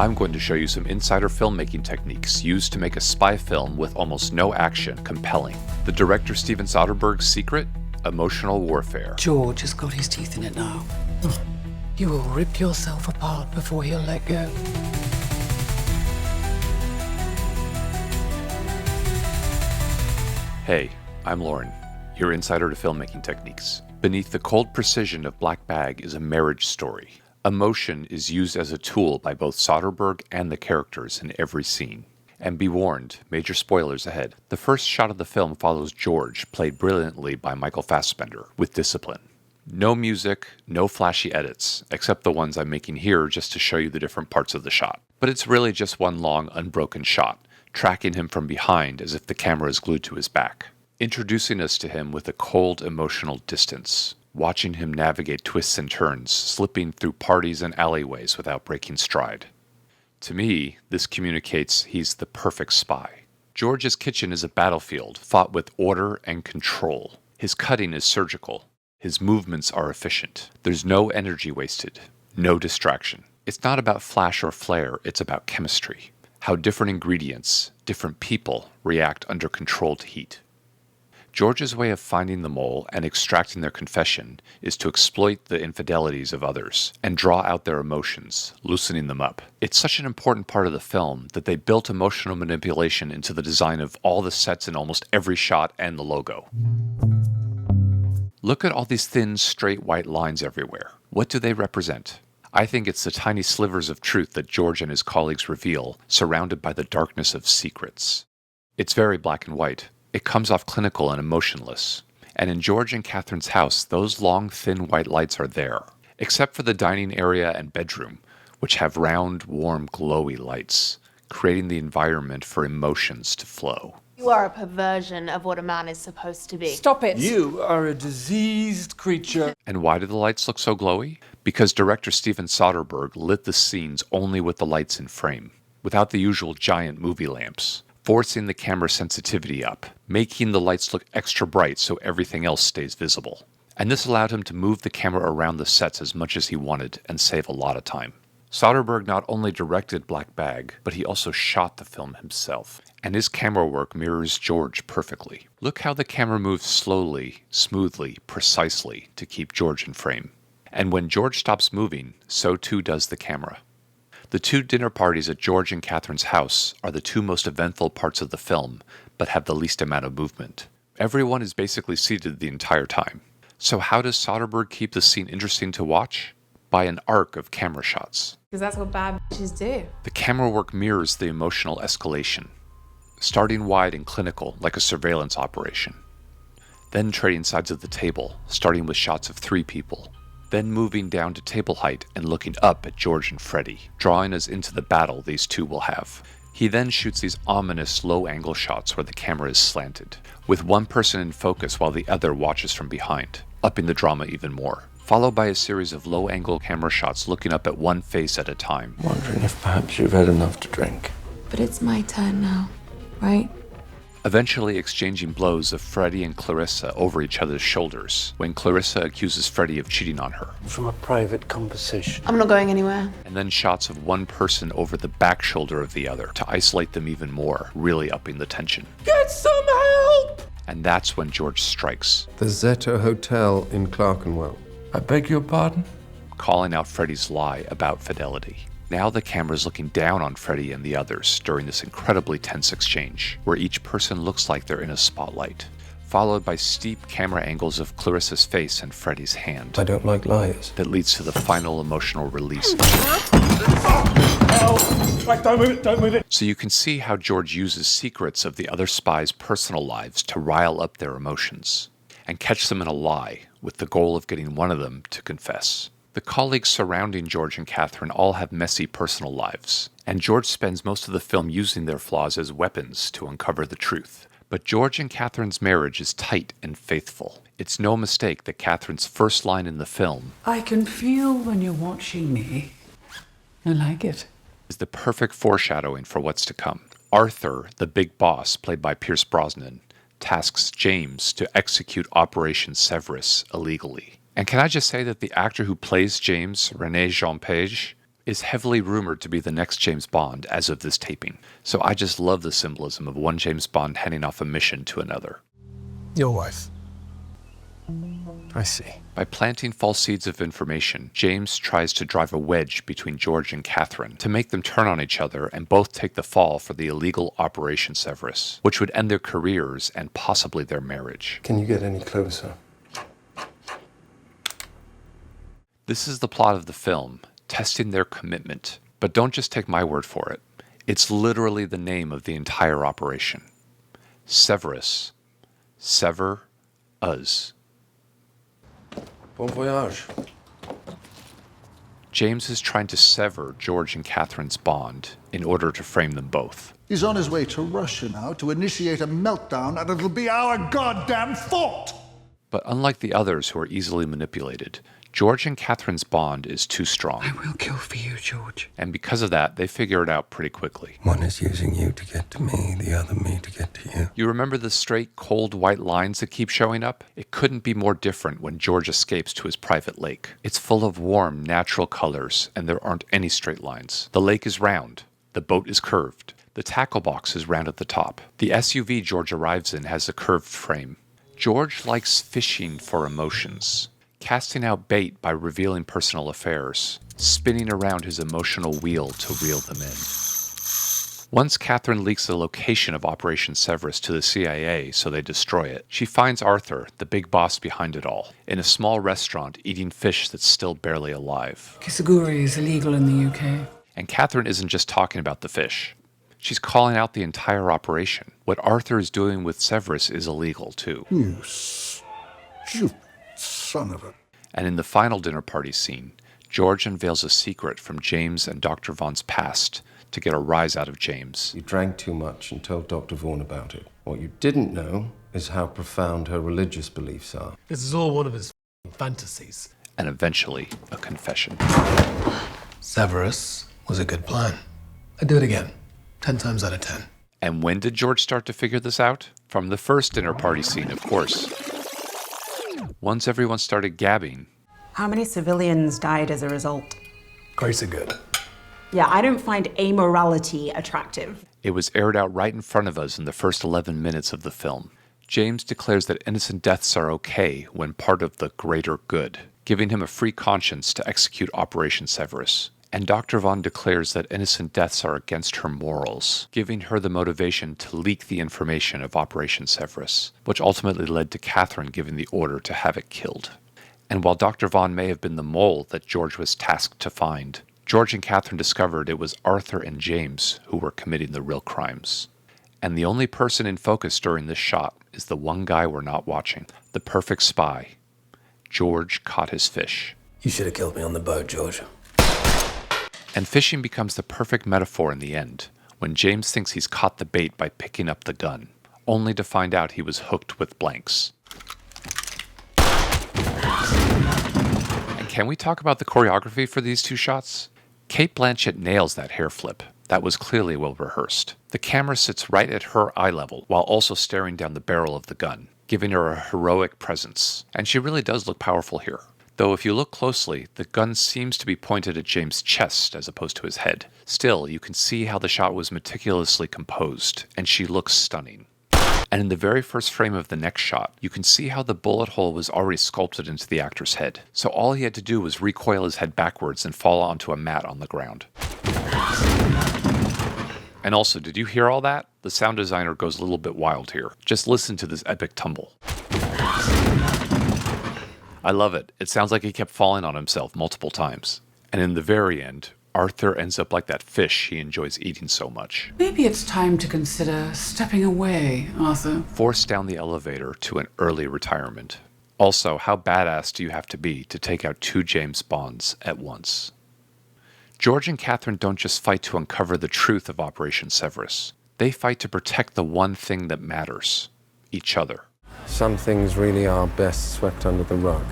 I'm going to show you some insider filmmaking techniques used to make a spy film with almost no action compelling. The director Steven Soderbergh's secret? Emotional warfare. George has got his teeth in it now. You will rip yourself apart before he'll let go. Hey, I'm Lauren, your insider to filmmaking techniques. Beneath the cold precision of Black Bag is a marriage story. Emotion is used as a tool by both Soderbergh and the characters in every scene. And be warned, major spoilers ahead. The first shot of the film follows George, played brilliantly by Michael Fassbender, with discipline. No music, no flashy edits, except the ones I'm making here just to show you the different parts of the shot. But it's really just one long, unbroken shot, tracking him from behind as if the camera is glued to his back, introducing us to him with a cold, emotional distance, watching him navigate twists and turns, slipping through parties and alleyways without breaking stride. To me, this communicates he's the perfect spy. George's kitchen is a battlefield, fought with order and control. His cutting is surgical. His movements are efficient. There's no energy wasted, no distraction. It's not about flash or flare, it's about chemistry. How different ingredients, different people react under controlled heat. George's way of finding the mole and extracting their confession is to exploit the infidelities of others and draw out their emotions, loosening them up. It's such an important part of the film that they built emotional manipulation into the design of all the sets in almost every shot and the logo. Look at all these thin, straight white lines everywhere. What do they represent? I think it's the tiny slivers of truth that George and his colleagues reveal, surrounded by the darkness of secrets. It's very black and white. It comes off clinical and emotionless. And in George and Catherine's house, those long, thin white lights are there, except for the dining area and bedroom, which have round, warm, glowy lights, creating the environment for emotions to flow. You are a perversion of what a man is supposed to be. Stop it! You are a diseased creature. And why do the lights look so glowy? Because director Steven Soderbergh lit the scenes only with the lights in frame, without the usual giant movie lamps, forcing the camera sensitivity up, making the lights look extra bright so everything else stays visible. And this allowed him to move the camera around the sets as much as he wanted and save a lot of time. Soderbergh not only directed Black Bag, but he also shot the film himself. And his camera work mirrors George perfectly. Look how the camera moves slowly, smoothly, precisely to keep George in frame. And when George stops moving, so too does the camera. The two dinner parties at George and Catherine's house are the two most eventful parts of the film, but have the least amount of movement. Everyone is basically seated the entire time. So how does Soderbergh keep the scene interesting to watch? By an arc of camera shots. Because that's what bad bitches do. The camera work mirrors the emotional escalation, starting wide and clinical like a surveillance operation, then trading sides of the table, starting with shots of 3 people, then moving down to table height and looking up at George and Freddie, drawing us into the battle these two will have. He then shoots these ominous low-angle shots where the camera is slanted, with one person in focus while the other watches from behind, upping the drama even more, followed by a series of low-angle camera shots looking up at one face at a time. Wondering if perhaps you've had enough to drink. But it's my turn now, right? Eventually exchanging blows of Freddie and Clarissa over each other's shoulders, when Clarissa accuses Freddie of cheating on her. From a private conversation. I'm not going anywhere. And then shots of one person over the back shoulder of the other to isolate them even more, really upping the tension. Get some help! And that's when George strikes, The Zeta Hotel in Clerkenwell. I beg your pardon? calling out Freddie's lie about fidelity. Now the camera's looking down on Freddie and the others during this incredibly tense exchange, where each person looks like they're in a spotlight, followed by steep camera angles of Clarissa's face and Freddie's hand. I don't like liars. That leads to the final emotional release. Right, don't move it. So you can see how George uses secrets of the other spies' personal lives to rile up their emotions, and catch them in a lie, with the goal of getting one of them to confess. The colleagues surrounding George and Catherine all have messy personal lives, and George spends most of the film using their flaws as weapons to uncover the truth. But George and Catherine's marriage is tight and faithful. It's no mistake that Catherine's first line in the film, I can feel when you're watching me. I like it. is the perfect foreshadowing for what's to come. Arthur, the big boss, played by Pierce Brosnan, tasks James to execute Operation Severus illegally. And can I just say that the actor who plays James, René Jean Page, is heavily rumored to be the next James Bond as of this taping. So I just love the symbolism of one James Bond heading off a mission to another. Your wife. I see. By planting false seeds of information, James tries to drive a wedge between George and Catherine to make them turn on each other and both take the fall for the illegal Operation Severus, which would end their careers and possibly their marriage. Can you get any closer? This is the plot of the film, testing their commitment. But don't just take my word for it. It's literally the name of the entire operation. Severus. Sever us. Bon voyage. James is trying to sever George and Catherine's bond in order to frame them both. He's on his way to Russia now to initiate a meltdown, and it'll be our goddamn fault! But unlike the others who are easily manipulated, George and Catherine's bond is too strong. I will kill for you, George. And because of that, they figure it out pretty quickly. One is using you to get to me, the other me to get to you. You remember the straight, cold, white lines that keep showing up? It couldn't be more different when George escapes to his private lake. It's full of warm, natural colors, and there aren't any straight lines. The lake is round. The boat is curved. The tackle box is round at the top. The SUV George arrives in has a curved frame. George likes fishing for emotions, casting out bait by revealing personal affairs, spinning around his emotional wheel to reel them in. Once Catherine leaks the location of Operation Severus to the CIA so they destroy it, she finds Arthur, the big boss behind it all, in a small restaurant eating fish that's still barely alive. Kisaguri is illegal in the UK. And Catherine isn't just talking about the fish. She's calling out the entire operation. What Arthur is doing with Severus is illegal, too. You son of a... And in the final dinner party scene, George unveils a secret from James and Dr. Vaughn's past to get a rise out of James. You drank too much and told Dr. Vaughan about it. What you didn't know is how profound her religious beliefs are. This is all one of his fantasies. And eventually, a confession. Severus was a good plan. I'd do it again. 10 times out of 10. And when did George start to figure this out? From the first dinner party scene, of course. Once everyone started gabbing. How many civilians died as a result? Grace are good. Yeah, I don't find amorality attractive. It was aired out right in front of us in the first 11 minutes of the film. James declares that innocent deaths are okay when part of the greater good, giving him a free conscience to execute Operation Severus. And Dr. Vaughn declares that innocent deaths are against her morals, giving her the motivation to leak the information of Operation Severus, which ultimately led to Catherine giving the order to have it killed. And while Dr. Vaughn may have been the mole that George was tasked to find, George and Catherine discovered it was Arthur and James who were committing the real crimes. And the only person in focus during this shot is the one guy we're not watching, the perfect spy. George caught his fish. You should have killed me on the boat, George. And fishing becomes the perfect metaphor in the end, when James thinks he's caught the bait by picking up the gun, only to find out he was hooked with blanks. And can we talk about the choreography for these two shots? Cate Blanchett nails that hair flip. That was clearly well rehearsed. The camera sits right at her eye level while also staring down the barrel of the gun, giving her a heroic presence. And she really does look powerful here. Though if you look closely, the gun seems to be pointed at James' chest as opposed to his head. Still, you can see how the shot was meticulously composed, and she looks stunning. And in the very first frame of the next shot, you can see how the bullet hole was already sculpted into the actor's head. So all he had to do was recoil his head backwards and fall onto a mat on the ground. And also, did you hear all that? The sound designer goes a little bit wild here. Just listen to this epic tumble. I love it. It sounds like he kept falling on himself multiple times. And in the very end, Arthur ends up like that fish he enjoys eating so much. Maybe it's time to consider stepping away, Arthur. Forced down the elevator to an early retirement. Also, how badass do you have to be to take out two James Bonds at once? George and Catherine don't just fight to uncover the truth of Operation Severus. They fight to protect the one thing that matters, each other. Some things really are best swept under the rug.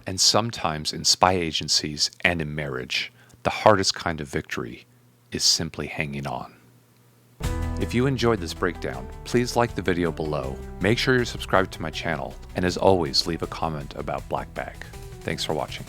And sometimes in spy agencies and in marriage, the hardest kind of victory is simply hanging on. If you enjoyed this breakdown, please like the video below, make sure you're subscribed to my channel, and as always, leave a comment about Black Bag. Thanks for watching.